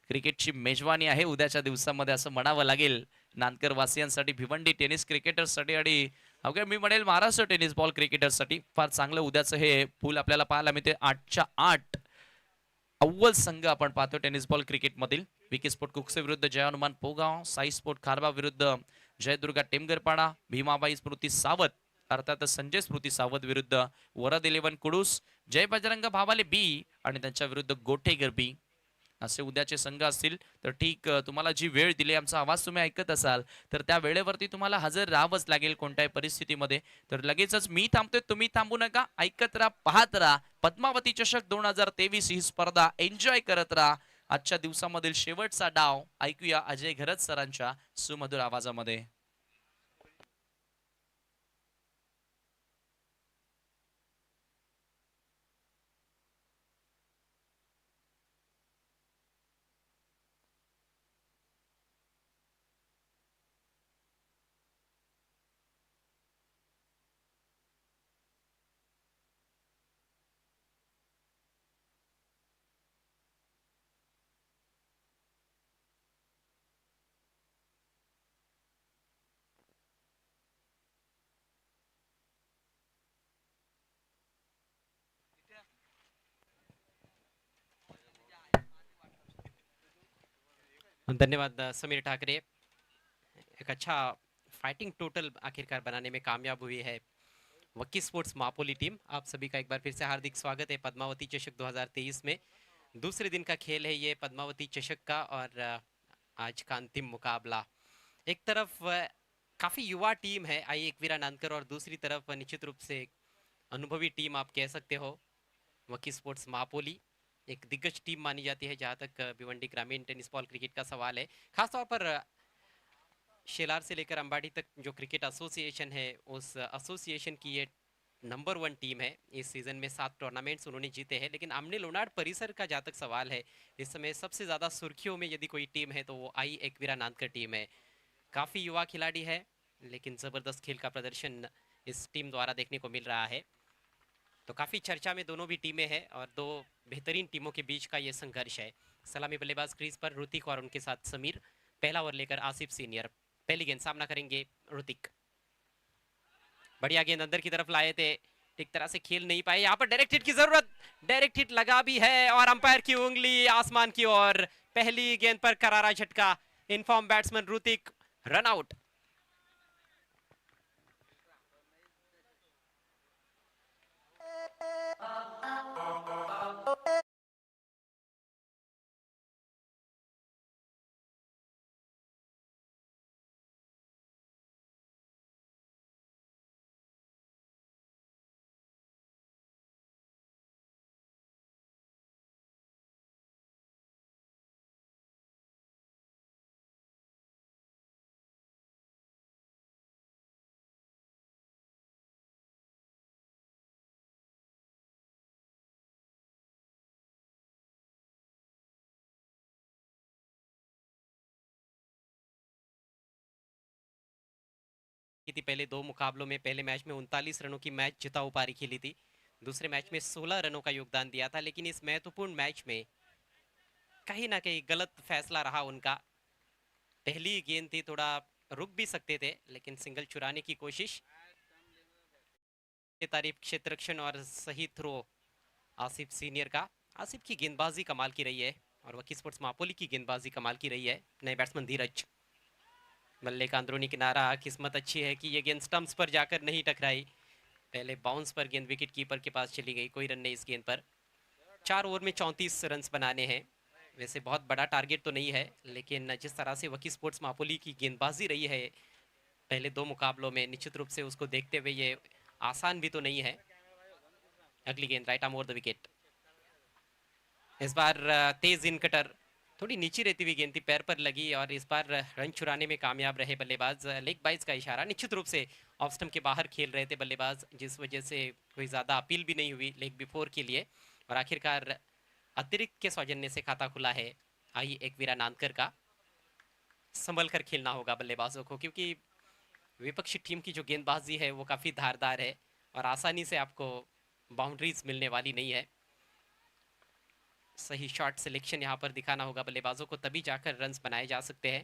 Speaker 1: क्रिकेटची मेजवानी आहे उद्याच्या दिवसामध्ये असं म्हणावं लागेल नानकर वासियांसाठी, भिवंडी टेनिस क्रिकेटर्ससाठी आणि अवघ्या मी म्हणेल महाराष्ट्र टेनिस बॉल क्रिकेटर्ससाठी फार चांगलं उद्याचं हे पूल आपल्याला पाहायला मिळते. 8च्या 8 अव्वल संघ आपण पाहतो टेनिस बॉल क्रिकेट मधील. विकी स्पोर्ट कुकसे विरुद्ध जय हनुमान पोगाव, साई स्पोर्ट खारबा विरुद्ध जय दुर्गा टेमगरपाडा, भीमाबाई स्मृती सावत अर्थात संजय स्मृती सावत विरुद्ध वरद 11 कुडूस, जय बजरंग भावाले बी आणि त्यांच्या विरुद्ध गोठेगर बी असे उद्याचे संघ असतील. तर ठीक तुम्हाला जी वेळ दिली, आमचा आवाज तुम्ही ऐकत असाल तर त्या वेळेवरती तुम्हाला हजर राहावंच लागेल कोणत्याही परिस्थितीमध्ये. तर लगेचच मी थांबतोय, तुम्ही थांबू नका, ऐकत राहा, पाहत राहा. पद्मावती चषक 2023 ही स्पर्धा एन्जॉय करत राहा. आजच्या दिवसामधील शेवटचा डाव ऐकूया अजय घरत सरांच्या सुमधुर आवाजामध्ये.
Speaker 2: धन्यवाद समीर ठाकरे. एक अच्छा फाइटिंग टोटल आखिरकार बनाने में कामयाब हुई है वक्की स्पोर्ट्स मापोली टीम। आप सभी का एक बार फिर से हार्दिक स्वागत है पद्मावती चषक 2023 में। दूसरे दिन का खेल है ये पद्मावती चषक का, और आज का अंतिम मुकाबला। एक तरफ काफी युवा टीम है आई एकवीरा नानकर, और दूसरी तरफ निश्चित रूप से एक अनुभवी टीम आप कह सकते हो वकी स्पोर्ट्स मापोली। एक दिग्गज टीम मानी जाती है जहां तक भिवंडी ग्रामीण टेनिस बॉल क्रिकेट का सवाल है। खासतौर पर शेलार से लेकर अंबाडी तक जो क्रिकेट एसोसिएशन है, उस एसोसिएशन की ये नंबर 1 टीम है। इस सीजन में 7 टूर्नामेंट्स उन्होंने जीते हैं। लेकिन आमने लोनाड परिसर का जहाँ तक सवाल है, इस समय सबसे ज्यादा सुर्खियों में यदि कोई टीम है तो वो आई एकवीरा नानकर टीम है। काफी युवा खिलाड़ी है, लेकिन जबरदस्त खेल का प्रदर्शन इस टीम द्वारा देखने को मिल रहा है। तो काफी चर्चा में दोनों भी टीमें हैं, और दो बेहतरीन टीमों के बीच का ये संघर्ष है। सलामी बल्लेबाज क्रीज पर ऋतिक और उनके साथ समीर। पहला ओवर लेकर आसिफ सीनियर। पहली गेंद सामना करेंगे ऋतिक। बढ़िया गेंद अंदर की तरफ लाए थे, ठीक तरह से खेल नहीं पाए। यहाँ पर डायरेक्ट हिट की जरूरत, डायरेक्ट हिट लगा भी है, और अंपायर की उंगली आसमान की ओर। पहली गेंद पर करारा झटका। Inform batsman Hrithik run out. थी पहले दो मुकाबलों में। पहले मैच में 39 रनों की मैच जिताऊ पारी खेली थी। दूसरे मैच में 16 रनों का योगदान दिया था। लेकिन इस महत्वपूर्ण मैच में कहीं ना कहीं गलत फैसला रहा उनका। पहली गेंद थी, थोड़ा रुक भी सकते थे, लेकिन सिंगल चुराने की कोशिश। तारीफ क्षेत्ररक्षण और सही थ्रो आसिफ सीनियर का। आसिफ की गेंदबाजी कमाल की रही है, और वकी स्पोर्ट्स मापोली की गेंदबाजी कमाल की रही है। नए बैट्समैन धीरज। बल्ले का अंदरूनी किनारा। किस्मत अच्छी है कि ये गेंद स्टंप्स पर जाकर नहीं टकराई। पहले बाउंस पर गेंद विकेट कीपर के पास चली गई। कोई रन नहीं इस गेंद पर। 4 ओवर में 34 रन बनाने हैं। वैसे बहुत बड़ा टारगेट तो नहीं है, लेकिन जिस तरह से वकी स्पोर्ट्स मापोली की गेंदबाजी रही है पहले दो मुकाबलों में, निश्चित रूप से उसको देखते हुए ये आसान भी तो नहीं है। अगली गेंद right arm over the wicket. इस बार तेज इन कटर, थोड़ी नीचे रहती हुई गेंद थी, पैर पर लगी, और इस बार रन चुराने में कामयाब रहे बल्लेबाज। लेग बाइज का इशारा। निश्चित रूप से ऑफ स्टंप के बाहर खेल रहे थे बल्लेबाज, जिस वजह से कोई ज़्यादा अपील भी नहीं हुई लेग बिफोर के लिए। और आखिरकार अतिरिक्त के सौजन्य से खाता खुला है आई एकवीरा नानकर का। संभल कर खेलना होगा बल्लेबाजों को, क्योंकि विपक्षी टीम की जो गेंदबाजी है वो काफ़ी धारदार है, और आसानी से आपको बाउंड्रीज मिलने वाली नहीं है। सही शॉट सिलेक्शन यहाँ पर दिखाना होगा बल्लेबाजों को, तभी जाकर रन्स बनाए जा सकते हैं।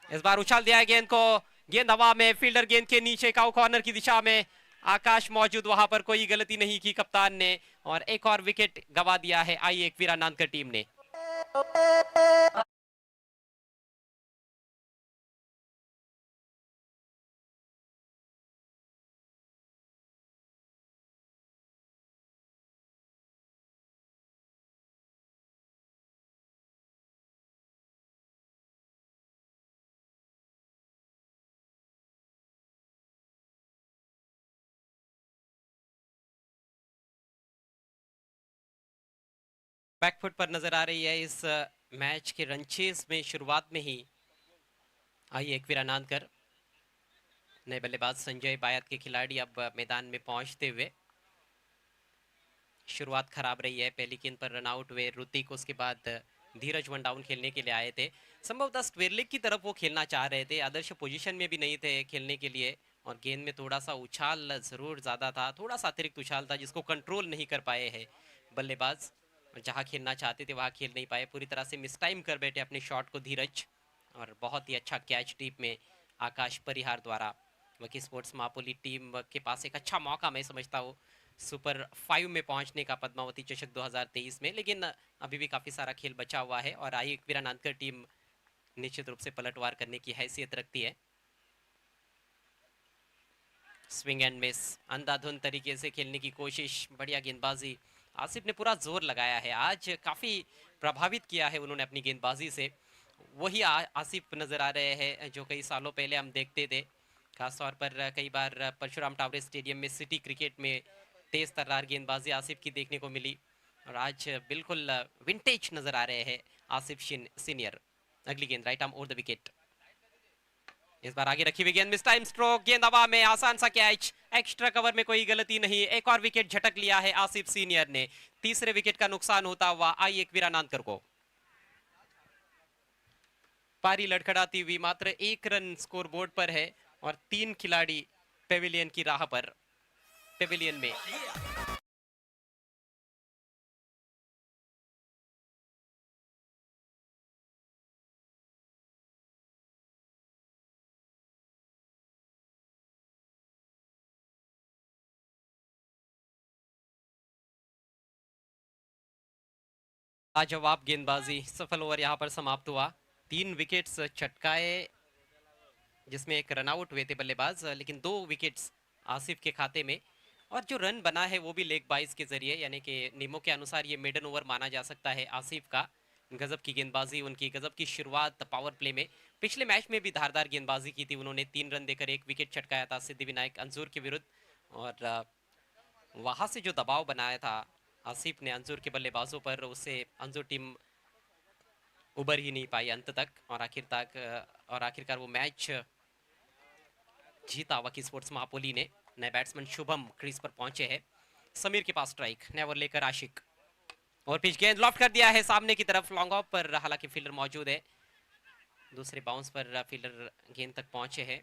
Speaker 2: इस बार उछाल दिया है गेंद को। गेंद हवा में, फील्डर गेंद के नीचे काउ कॉर्नर की दिशा में। आकाश मौजूद, वहां पर कोई गलती नहीं की कप्तान ने, और एक और विकेट गवा दिया है आई एकवीरा नानकर टीम ने। बैकफुट पर नजर आ रही है इस मैच के रनचेज में। शुरुआत में ही आई एकवीरा नानकर। नए बल्लेबाज संजय बायत के खिलाड़ी अब मैदान में पहुंचते हुए। शुरुआत खराब रही है। पहली गेंद पर रन आउट हुए ऋतिक, उसके बाद धीरज वन डाउन खेलने के लिए आए थे। संभवतः स्क्वेयर लेग की तरफ वो खेलना चाह रहे थे, आदर्श पोजीशन में भी नहीं थे खेलने के लिए, और गेंद में थोड़ा सा उछाल जरूर ज़्यादा था, थोड़ा सा अतिरिक्त उछाल था जिसको कंट्रोल नहीं कर पाए हैं बल्लेबाज। जहाँ खेलना चाहते थे वहाँ खेल नहीं पाए, पूरी तरह से मिस टाइम कर बैठे अपने शॉट को धीरज। और बहुत ही अच्छा कैच डीप में आकाश परिहार द्वारा। वकी स्पोर्ट्स मापोली टीम के पास एक अच्छा मौका मैं समझता हूँ सुपर 5 में पहुंचने का पद्मावती चषक 2023 में, लेकिन अभी भी काफ़ी सारा खेल बचा हुआ है, और आई एकवीरा नानकर टीम निश्चित रूप से पलटवार करने की हैसियत रखती है। स्विंग एंड मिस, अंधाधुंध तरीके से खेलने की कोशिश, बढ़िया गेंदबाजी। आसिफ ने पूरा जोर लगाया है, आज काफी प्रभावित किया है उन्होंने अपनी गेंदबाजी से। वही आसिफ नजर आ रहे हैं जो कई सालों पहले हम देखते थे, खासतौर पर कई बार परशुराम टावरे स्टेडियम में सिटी क्रिकेट में तेज तर्रार गेंदबाजी आसिफ की देखने को मिली। और आज बिल्कुल विंटेज नजर आ रहे हैं आसिफ सीनियर। अगली गेंद right arm over the wicket, इस बार आगे रखी हुई गेंद, मिस टाइम स्ट्रोक, गेंद हवा में, आसान सा कैच, एक्स्ट्रा कवर में कोई गलती नहीं। एक और विकेट झटक लिया है आसिफ सीनियर ने, तीसरे विकेट का नुकसान होता हुआ आई एकवीरा नानकर को। पारी लड़खड़ाती हुई मात्र 1 रन स्कोर बोर्ड पर है और 3 खिलाड़ी पेविलियन की राह पर, पेविलियन में। लाजवाब गेंदबाजी, सफल ओवर यहां पर समाप्त हुआ। 3 विकेट्स चटकाए जिसमें एक रनआउट हुए थे बल्लेबाज, लेकिन 2 विकेट्स आसिफ के खाते में। और जो रन बना है वो भी लेग बाइज के जरिए, यानी कि नियमों के अनुसार ये मिडन ओवर माना जा सकता है आसिफ का। गजब की गेंदबाजी उनकी, गजब की शुरुआत पावर प्ले में। पिछले मैच में भी धारदार गेंदबाजी की थी उन्होंने, 3 रन देकर 1 विकेट छटकाया था सिद्धिविनायक अंजूर के विरुद्ध। और वहां से जो दबाव बनाया था आसिफ ने अंजूर के बल्लेबाजों पर, उससे अंजूर टीम उबर ही नहीं पाई अंत तक। और आखिरकार वो मैच जीता वकी स्पोर्ट्स महापोली ने। नए बैट्समैन शुभम क्रीज पर पहुंचे हैं, समीर के पास स्ट्राइक, नेवर लेकर आशिक, और पिच गेंद लॉफ्ट कर दिया है सामने की तरफ, लॉन्ग ऑफ पर, हालांकि फील्डर मौजूद है। दूसरे बाउंस पर फील्डर गेंद तक पहुंचे हैं।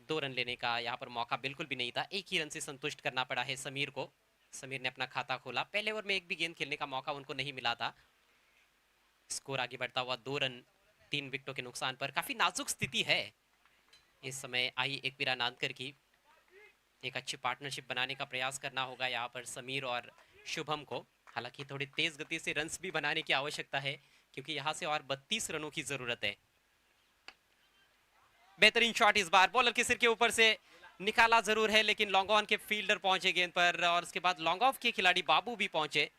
Speaker 2: 2 रन लेने का यहाँ पर मौका बिल्कुल भी नहीं था, 1 ही रन से संतुष्ट करना पड़ा है समीर को। समीर ने अपना खाता खोला, पहले ओवर में एक भी गेंद खेलने का मौका उनको नहीं मिला था। स्कोर आगे बढ़ता हुआ 2 रन 3 विकेटों के नुकसान पर। काफी नाजुक स्थिति है इस समय आई एकवीरा नानकर की। एक अच्छी पार्टनरशिप बनाने का प्रयास करना होगा यहाँ पर समीर और शुभम को। हालांकि थोड़ी तेज गति से रन्स भी बनाने की आवश्यकता है, क्योंकि यहाँ से और 32 रनों की जरूरत है। बेहतरीन शॉट इस बार, बॉलर के सिर के ऊपर से निकाला जरूर है, लेकिन लॉन्ग ऑन के फील्डर पहुंचे गेंद पर, और उसके बाद लॉन्ग ऑफ के खिलाड़ी बाबू भी पहुंचे।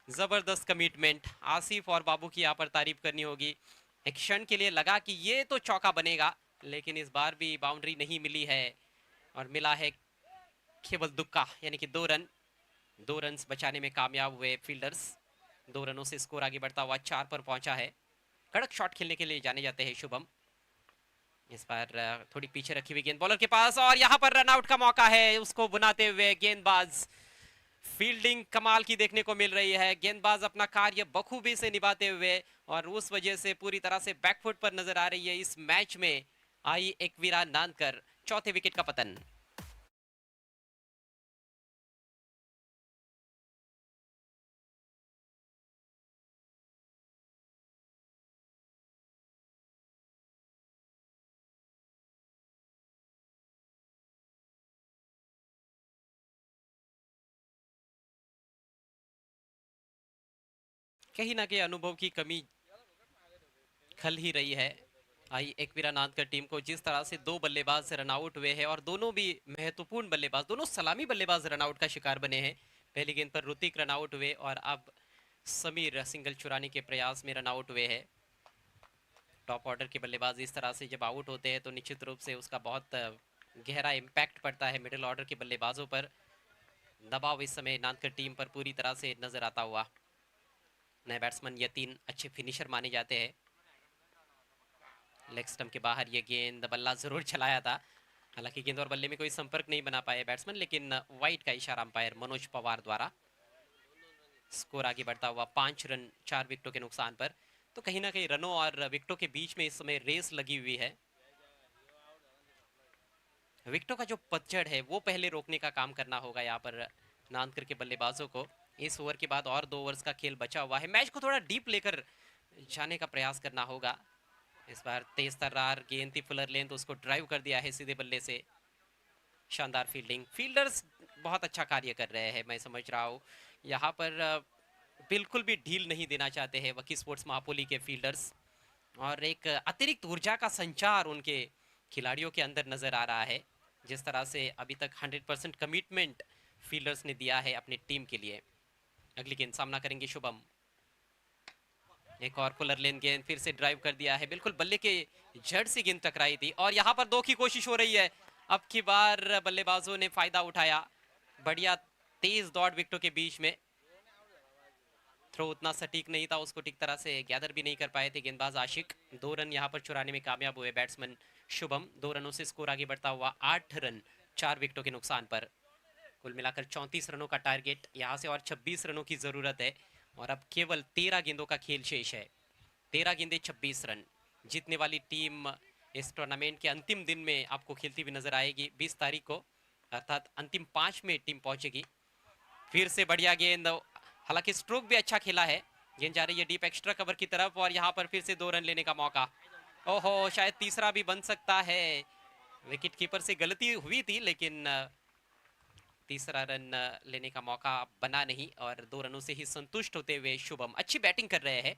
Speaker 2: जबरदस्त कमिटमेंट, आसिफ और बाबू की यहाँ पर तारीफ करनी होगी। एक क्षण के लिए लगा कि ये तो चौका बनेगा, लेकिन इस बार भी बाउंड्री नहीं मिली है और मिला है केवल दुक्का, यानी कि 2 रन। 2 रन बचाने में कामयाब हुए फील्डर्स। 2 रनों से स्कोर आगे बढ़ता हुआ 4 पर पहुंचा है। कड़क शॉट खेलने के लिए जाने जाते हैं शुभम। इस बार थोड़ी पीछे रखी हुई गेंद बॉलर के पास, और यहाँ पर रनआउट का मौका है उसको बुनाते हुए गेंदबाज। फील्डिंग कमाल की देखने को मिल रही है, गेंदबाज अपना कार्य बखूबी से निभाते हुए, और उस वजह से पूरी तरह से बैकफुट पर नजर आ रही है इस मैच में आई एकवीरा नानकर। चौथे विकेट का पतन। कहीं ना कहीं अनुभव की कमी खल ही रही है आई एकवीरा नानकर टीम को। जिस तरह से 2 बल्लेबाज रन आउट हुए हैं, और दोनों भी महत्वपूर्ण बल्लेबाज, दोनों सलामी बल्लेबाज रन आउट का शिकार बने हैं। पहली गेंद पर ऋतिक रन आउट हुए, और अब समीर सिंगल चुराने के प्रयास में रन आउट हुए हैं। टॉप ऑर्डर के बल्लेबाज इस तरह से जब आउट होते हैं तो निश्चित रूप से उसका बहुत गहरा इम्पैक्ट पड़ता है मिडिल ऑर्डर के बल्लेबाजों पर। दबाव इस समय नानकर टीम पर पूरी तरह से नजर आता हुआ। नए बैट्समैन यतीन अच्छे फिनिशर माने जाते हैं। लेग स्टंप के बाहर ये गेंद, बल्ला जरूर चलाया था, हालांकि गेंद और बल्ले में कोई संपर्क नहीं बना पाए बैट्समैन, लेकिन वाइड का इशारा अंपायर मनोज पवार द्वारा। स्कोर आगे बढ़ता हुआ 5 रन 4 विकेटों के नुकसान पर। तो कहीं ना कहीं रनों और विकेटों के बीच में इस समय रेस लगी हुई है। विकेटों का जो पतझड़ है वो पहले रोकने का काम करना होगा यहाँ पर नानकर के बल्लेबाजों को। इस ओवर के बाद और 2 ओवर्स का खेल बचा हुआ है, मैच को थोड़ा डीप लेकर जाने का प्रयास करना होगा। इस बार तेज तर्रार गेंद थी, फुलर लेंथ, उसको ड्राइव कर दिया है सीधे बल्ले से। शानदार फील्डिंग, फील्डर्स बहुत अच्छा कार्य कर रहे हैं, मैं समझ रहा हूँ यहाँ पर बिल्कुल भी ढील नहीं देना चाहते हैं वकी स्पोर्ट्स महापोली के फील्डर्स। और एक अतिरिक्त ऊर्जा का संचार उनके खिलाड़ियों के अंदर नजर आ रहा है, जिस तरह से अभी तक 100% कमिटमेंट फील्डर्स ने दिया है अपनी टीम के लिए। अगली गेंद सामना करेंगे शुभम। एक और पुलर लेन गेंद फिर से ड्राइव कर दिया है, बिल्कुल बल्ले के जड़ से गेंद टकराई थी और यहाँ पर दो की कोशिश हो रही है। अब की बार बल्लेबाजों ने फायदा उठाया, बढ़िया तेज दौड़ विकेटों के बीच में। थ्रो उतना सटीक नहीं था, उसको ठीक तरह से गैदर भी नहीं कर पाए थे गेंदबाज आशिक। 2 रन यहाँ पर चुराने में कामयाब हुए बैट्समैन शुभम। 2 रनों से स्कोर आगे बढ़ता हुआ 8 रन 4 विकेटों के नुकसान पर। कुल मिलाकर 34 रनों का टारगेट, यहाँ से और 26 रनों की जरूरत है और अब केवल 13 गेंदों का खेल शेष है। 13 गेंदे 26 रन। जीतने वाली टीम इस टूर्नामेंट के अंतिम दिन में आपको खेलती हुई नजर आएगी 20 तारीख को, अर्थात अंतिम 5 में टीम पहुंचेगी। फिर से बढ़िया गेंद, हालांकि स्ट्रोक भी अच्छा खेला है। गेंद जा रही है डीप एक्स्ट्रा कवर की तरफ और यहाँ पर फिर से 2 रन लेने का मौका। ओहो, शायद तीसरा भी बन सकता है। विकेट कीपर से गलती हुई थी, लेकिन तीसरा रन लेने का मौका बना नहीं और 2 रनों से ही संतुष्ट होते हुए शुभम अच्छी बैटिंग कर रहे हैं।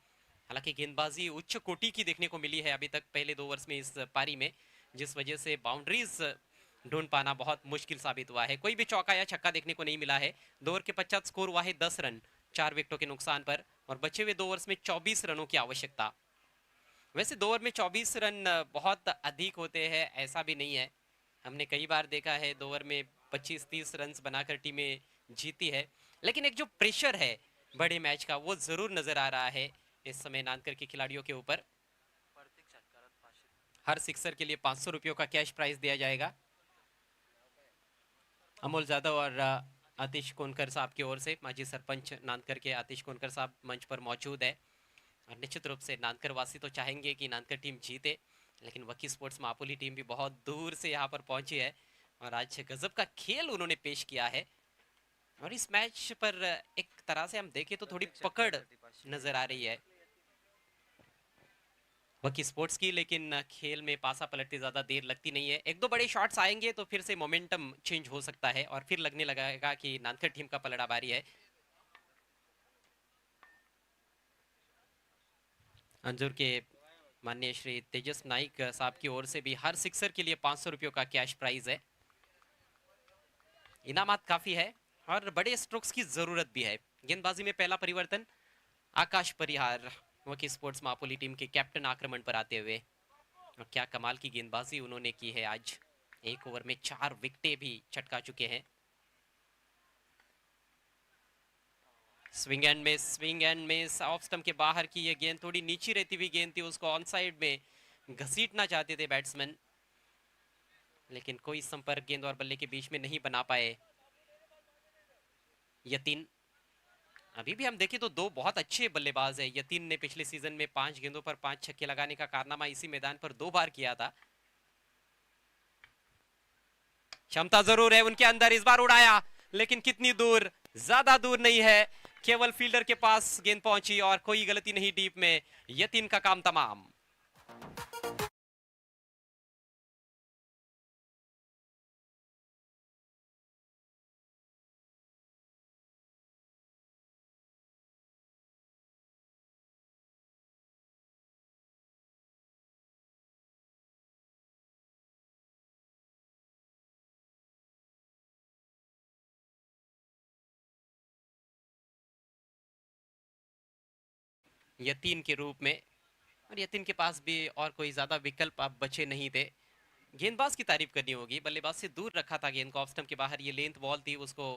Speaker 2: हालांकि गेंदबाजी उच्च कोटि की देखने को मिली है अभी तक पहले 2 ओवर्स में इस पारी में, जिस वजह से बाउंड्रीज ढूंढ पाना बहुत मुश्किल साबित हुआ है। कोई भी चौका या छक्का देखने को नहीं मिला है। 2 ओवर के पश्चात स्कोर हुआ है 10 रन 4 विकेटों के नुकसान पर और बचे हुए 2 ओवर्स में 24 रनों की आवश्यकता। वैसे 2 ओवर में 24 रन बहुत अधिक होते हैं ऐसा भी नहीं है। हमने कई बार देखा है 2 ओवर में 25-30 रन बनाकर टीमें जीती है, लेकिन एक जो प्रेशर है बड़े मैच का वो जरूर नजर आ रहा है इस समय नानकर के खिलाड़ियों के ऊपर। हर सिक्सर के लिए 500 रुपयों का कैश प्राइज दिया जाएगा। अमोल यादव और आतिश कोनकर साहब की ओर से, माजी सरपंच नानकर के आतिश कोनकर साहब मंच पर मौजूद है। और निश्चित रूप से नानकर वासी तो चाहेंगे कि नानकर टीम जीते, लेकिन वकी स्पोर्ट्स मापोली टीम भी बहुत दूर से यहाँ पर पहुंची है और आज गजब का खेल उन्होंने पेश किया है। और इस मैच पर एक तरह से हम देखें तो थोड़ी पकड़ नजर आ रही है वकी स्पोर्ट्स की, लेकिन खेल में पासा पलटते ज्यादा देर लगती नहीं है। एक दो बड़े शॉट्स आएंगे तो फिर से मोमेंटम चेंज हो सकता है और फिर लगने लगेगा कि नानकर टीम का पलड़ा भारी है। अंजुर के माननीय श्री तेजस नाइक साहब की ओर से भी हर सिक्सर के लिए 500 रुपयों का कैश प्राइज है। इनामात काफी है और बड़े स्ट्रोक्स की जरूरत भी है। गेंदबाजी में पहला परिवर्तन, आकाश परिहार वकी स्पोर्ट्स मापोली टीम के कैप्टन आक्रमण पर आते हुए, और क्या कमाल की गेंदबाजी उन्होंने की है आज। 1 ओवर में 4 विकेटें भी चटका चुके हैं। Swing and miss off stump के बाहर की ये गेंद थोड़ी नीचे रहती हुई गेंद थी, उसको ऑन साइड में घसीटना चाहते थे बैट्समैन, लेकिन कोई संपर्क गेंद और बल्ले के बीच में नहीं बना पाए यतीन। अभी भी हम देखें तो 2 बहुत अच्छे बल्लेबाज है। यतीन ने पिछले सीजन में 5 गेंदों पर 5 छक्के लगाने का कारनामा इसी मैदान पर 2 बार किया था। क्षमता जरूर है उनके अंदर, इस बार उड़ाया, लेकिन कितनी दूर, ज्यादा दूर नहीं है, केवल फील्डर के पास गेंद पहुंची और कोई गलती नहीं डीप में। यतीन का काम तमाम। यतीन के रूप में, और यतीन के पास भी और कोई ज्यादा विकल्प अब बचे नहीं थे। गेंदबाज की तारीफ करनी होगी, बल्लेबाज से दूर रखा था गेंद को, ऑफ स्टंप के बाहर ये लेंथ बॉल थी, उसको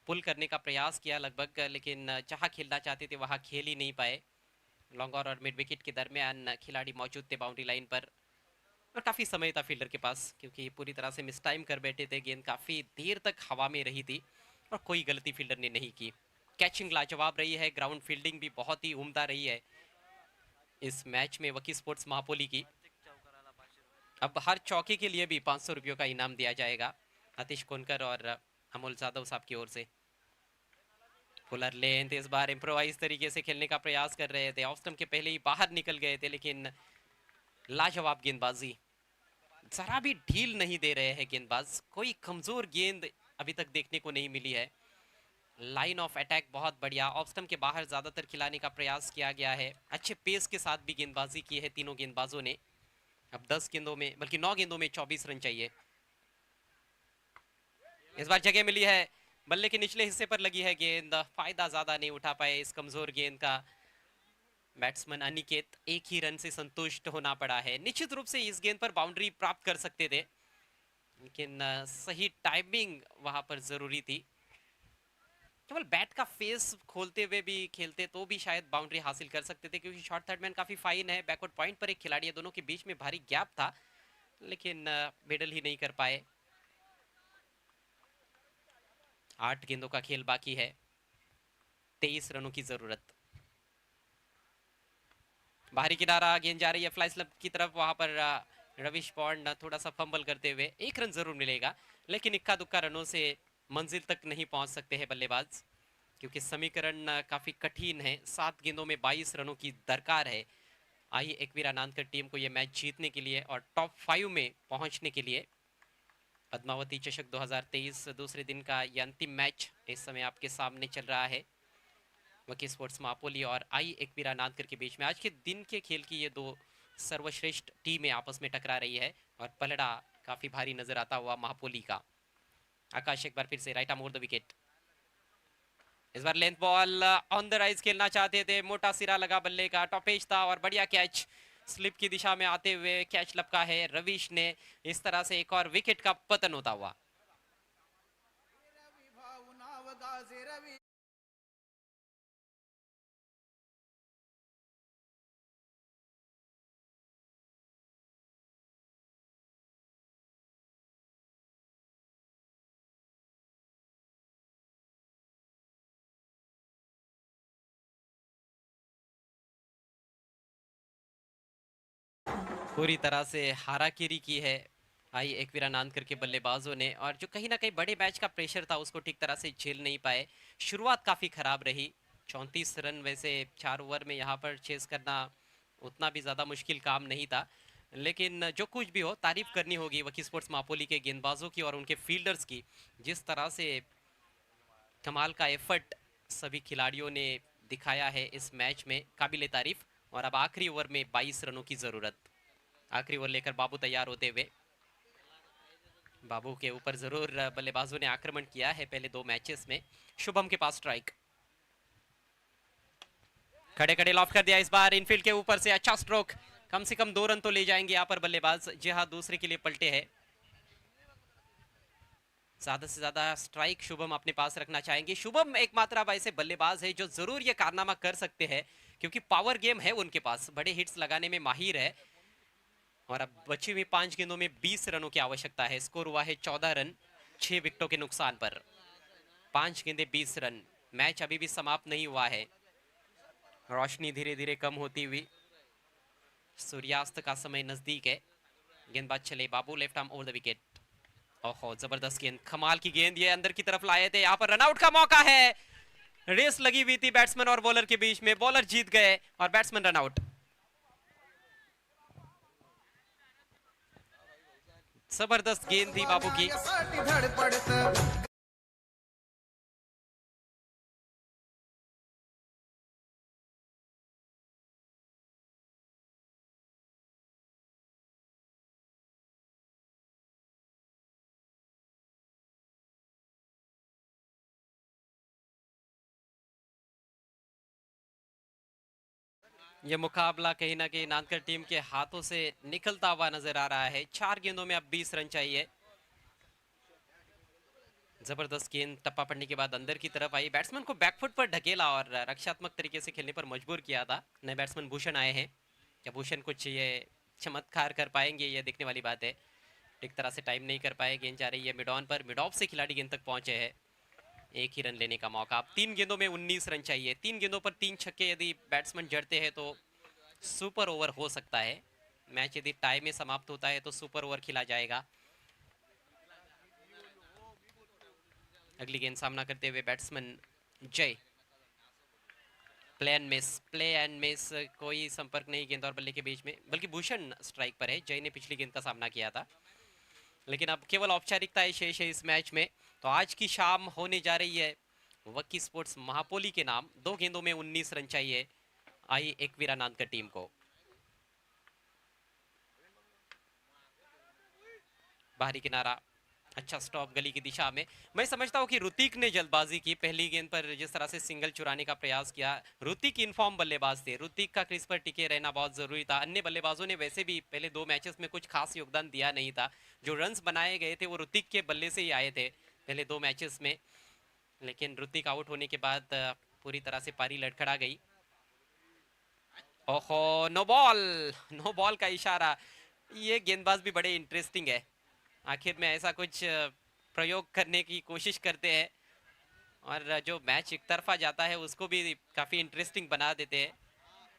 Speaker 2: पुल करने का प्रयास किया लगभग, लेकिन जहां खेलना चाहते थे वहां खेल ही नहीं पाए। लॉन्ग और मिड विकेट के दरमियान खिलाड़ी मौजूद थे बाउंड्री लाइन पर और काफी समय था फील्डर के पास, क्योंकि पूरी तरह से मिस टाइम कर बैठे थे। गेंद काफी देर तक हवा में रही थी और कोई गलती फील्डर ने नहीं की। कैचिंग लाजवाब रही है, ग्राउंड फील्डिंग भी बहुत ही उम्दा रही है इस मैच में वकी स्पोर्ट्स महापोली की। अब हर चौके के लिए भी 500 रुपयों का इनाम दिया जाएगा आतिश कोनकर और अमोल यादव साहब की ओर से। फुलर लेंथ इस बार इम्प्रोवाइज तरीके से खेलने का प्रयास कर रहे थे, ऑफ स्टंप के पहले ही बाहर निकल गए थे, लेकिन लाजवाब गेंदबाजी, जरा भी ढील नहीं दे रहे हैं गेंदबाज। कोई कमजोर गेंद अभी तक देखने को नहीं मिली है। लाइन ऑफ अटैक बहुत बढ़िया, ऑफ स्टंप के बाहर ज्यादातर खिलाने का प्रयास किया गया है। अच्छे पेस के साथ भी गेंदबाजी की है तीनों गेंदबाजों ने। अब 10 गेंदों में, बल्कि 9 गेंदों में 24 रन चाहिए। इस बार जगह मिली है, बल्ले के निचले हिस्से पर लगी है गेंद, फायदा ज्यादा नहीं उठा पाए इस कमजोर गेंद का। बैट्समैन अनिकेत एक ही रन से संतुष्ट होना पड़ा है। निश्चित रूप से इस गेंद पर बाउंड्री प्राप्त कर सकते थे, लेकिन सही टाइमिंग वहां पर जरूरी थी। केवल बैट का फेस खोलते हुए भी खेलते तो भी शायद बाउंड्री हासिल कर सकते थे, क्योंकि शॉर्ट थर्ड मैन काफी फाइन है। बैकवर्ड पॉइंट पर एक खिलाड़ी है, दोनों के बीच में भारी गैप था, लेकिन मिडल ही नहीं कर पाए। 8 गेंदों का खेल बाकी है, 23 रनों की जरूरत। बाहरी किनारा गेंद जा रही है फ्लाई स्लब की तरफ, वहां पर रविश पॉन्ड थोड़ा सा फंबल करते हुए। एक रन जरूर मिलेगा, लेकिन इक्का दुक्का रनों से मंजिल तक नहीं पहुंच सकते हैं बल्लेबाज, क्योंकि समीकरण काफी कठिन है। 7 गेंदों में 22 रनों की दरकार है आई एकवीर आनंद टीम को, यह मैच जीतने के लिए और टॉप 5 में पहुंचने के लिए। पद्मावती चषक 2023 दूसरे दिन का यह अंतिम मैच इस समय आपके सामने चल रहा है। वकी स्पोर्ट्स मापोली और आई एकवीरा नादकर के बीच में आज के दिन के खेल की ये दो सर्वश्रेष्ठ टीमें आपस में टकरा रही है, और पलड़ा काफी भारी नजर आता हुआ महापोली का। आकाश एक बार फिर से right arm over the wicket. इस बार length ball on the rise खेलना चाहते थे, मोटा सिरा लगा बल्ले का, टॉपेज था और बढ़िया कैच स्लिप की दिशा में आते हुए कैच लपका है रविश ने। इस तरह से एक और विकेट का पतन होता हुआ। पूरी तरह से हाराकिरी की है आई एकवीरा नानकर के बल्लेबाजों ने, और जो कहीं ना कहीं बड़े मैच का प्रेशर था उसको ठीक तरह से झेल नहीं पाए। शुरुआत काफी खराब रही। 34 रन वैसे 4 ओवर में यहाँ पर चेस करना उतना भी ज्यादा मुश्किल काम नहीं था, लेकिन जो कुछ भी हो तारीफ करनी होगी वकी स्पोर्ट्स मापोली के गेंदबाजों की और उनके फील्डर्स की। जिस तरह से कमाल का एफर्ट सभी खिलाड़ियों ने दिखाया है इस मैच में, काबिले तारीफ। और अब आखिरी ओवर में 22 रनों की जरूरत। आखिरी ओवर लेकर बाबू तैयार होते हुए। बाबू के ऊपर जरूर बल्लेबाजों ने आक्रमण किया है पहले 2 मैचेस में। शुभम के पास स्ट्राइक, खड़े खड़े लॉफ कर दिया। इस बार इनफील्ड के ऊपर से अच्छा स्ट्रोक, कम से कम 2 रन तो ले जाएंगे यहाँ पर बल्लेबाज। जी हाँ, दूसरे के लिए पलटे हैं। ज्यादा से ज्यादा स्ट्राइक शुभम अपने पास रखना चाहेंगे। शुभम एकमात्र अब ऐसे बल्लेबाज है जो जरूर ये कारनामा कर सकते हैं, क्योंकि पावर गेम है उनके पास, बड़े हिट्स लगाने में माहिर है। और अब बची हुई 5 गेंदों में 20 रनों की आवश्यकता है। स्कोर हुआ है 14 रन 6 विकेटों के नुकसान पर। 5 गेंदे 20 रन। मैच अभी भी समाप्त नहीं हुआ है। रोशनी धीरे धीरे कम होती हुई, सूर्यास्त का समय नजदीक है। गेंदबाज चले बाबू, left arm over the wicket. ओहो, जबरदस्त गेंद, कमाल की गेंद, ये अंदर की तरफ लाए थे। यहाँ पर रनआउट का मौका है। रेस लगी हुई थी बैट्समैन और बॉलर के बीच में, बॉलर जीत गए और बैट्समैन रनआउट। जबरदस्त गेंद थी बाबू की। ये मुकाबला कहीं ना कहीं नानकर टीम के हाथों से निकलता हुआ नजर आ रहा है। 4 गेंदों में अब 20 रन चाहिए। जबरदस्त गेंद टप्पा पड़ने के बाद अंदर की तरफ आई, बैट्समैन को बैकफुट पर ढकेला और रक्षात्मक तरीके से खेलने पर मजबूर किया था। नए बैट्समैन भूषण आए हैं, क्या भूषण कुछ ये चमत्कार कर पाएंगे, ये देखने वाली बात है। ठीक तरह से टाइम नहीं कर पाए। गेंद जा रही है मिड ऑन पर, मिड ऑफ से खिलाड़ी गेंद तक पहुंचे हैं। एक ही रन लेने का मौका। अब 3 गेंदों में 19 रन चाहिए। 3 गेंदों पर 3 छक्के यदि बैट्समैन जड़ते हैं तो सुपर ओवर हो सकता है। मैच यदि टाई में समाप्त होता है तो सुपर ओवर खेला जाएगा। अगली गेंद सामना करते हुए बैट्समैन जय। प्ले एंड मिस, कोई संपर्क नहीं गेंद और बल्ले के बीच में, बल्कि भूषण स्ट्राइक पर है। जय ने पिछली गेंद का सामना किया था, लेकिन अब केवल औपचारिकताएं शेष है इस मैच में। तो आज की शाम होने जा रही है वक्की स्पोर्ट्स महापोली के नाम। 2 गेंदों में 19 रन चाहिए आई एकवीरा नांदकर टीम को। बाहरी किनारा, अच्छा स्टॉप गली की दिशा में। मैं समझता हूं कि ऋतिक ने जल्दबाजी की, पहली गेंद पर जिस तरह से सिंगल चुराने का प्रयास किया। ऋतिक इनफॉर्म बल्लेबाज थे, ऋतिक का क्रीज पर टिके रहना बहुत जरूरी था। अन्य बल्लेबाजों ने वैसे भी पहले 2 मैचेस में कुछ खास योगदान दिया नहीं था। जो रन्स बनाए गए थे वो ऋतिक के बल्ले से ही आए थे पहले 2 मैचेस में, लेकिन ऋतिक आउट होने के बाद पूरी तरह से पारी लड़खड़ा गई। ओहो, नो बॉल, नो बॉल का इशारा। ये गेंदबाज भी बड़े इंटरेस्टिंग है, आखिर में ऐसा कुछ प्रयोग करने की कोशिश करते हैं और जो मैच एक तरफा जाता है उसको भी काफी इंटरेस्टिंग बना देते हैं।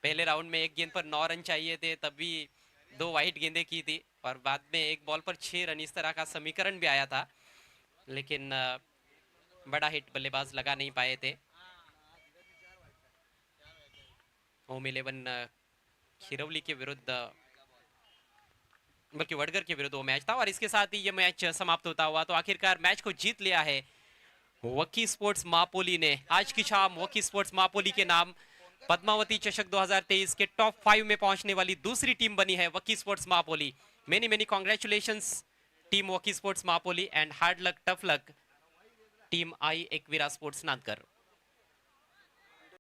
Speaker 2: पहले राउंड में एक गेंद पर 9 रन चाहिए थे, तब भी 2 वाइट गेंदें की थी और बाद में एक बॉल पर 6 रन, इस तरह का समीकरण भी आया था, लेकिन बड़ा हिट बल्लेबाज लगा नहीं पाए थे। होम 11 खिरवली के विरुद्ध, बल्कि वडगर के विरुद्ध वो मैच था और इसके साथ ही ये मैच समाप्त होता हुआ। तो आखिरकार मैच को जीत लिया है वक्की स्पोर्ट्स मापोली ने। आज की शाम वक्की स्पोर्ट्स मापोली के नाम पद्मावती चषक 2023 के टॉप 5 में पहुंचने वाली दूसरी टीम बनी है Vakki sports Mapoli. Many many congratulations team Vakki sports Mapoli and hard luck tough luck team Aai Ekvira sports Nandkar.